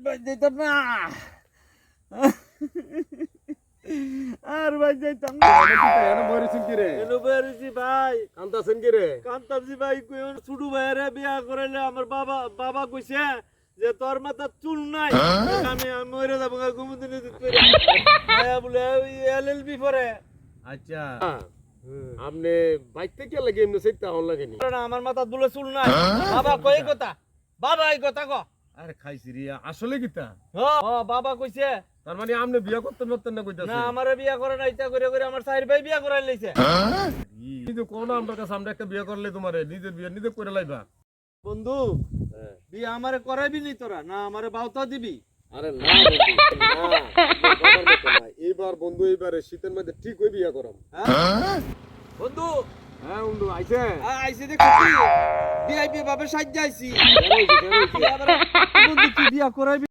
ভাই যাইতাম না আর ভাই যাইতাম না এনে বইরেছিস কি রে? এনো বেরিছি ভাই কান্তাছেন কি রে? কান্তামজি ভাই কোন ছোট ভাইরে বিয়া করাইলে আমার বাবা কইছে যে তোর মাথা চুল নাই আমি মরে যাব ঘুমুদিনে দিতে ভাইয়া বলে এলএলবি পড়ে আচ্ছা আপনি বাইতে কে লাগে এমনি সেটা হল লাগেনি। না আমার মাথা বলে চুল নাই বাবা কই কথা বাবা এই কথা কো আরে খাইছি রে আসলে কিতা? বাবা কইছে তার মানে আপনি বিয়া করতে পারতেন না কইতাছেন? না আমারে বিয়া করে না ইচ্ছা করে করে আমার সাইর ভাই বিয়া করাই লইছে কিন্তু কোন আমার কাছে আমরা একটা বিয়া করলে তোমারে নিজের বিয়া নিজে করে লাইবা। বন্ধু বিয়া আমারে করাইবি নি তোরা না আমারে বাউতা দিবি? আরে না বন্ধু না বাবার মতো না এইবার বন্ধু এইবারে শীতের মধ্যে ঠিক হই বিয়া করাম। বন্ধু হ্যাঁ বন্ধু আইছে আইছে দেখো কি ভিআইপি ভাবে সাজ্জা আইছি বন্ধু তুই বিয়া করাইবি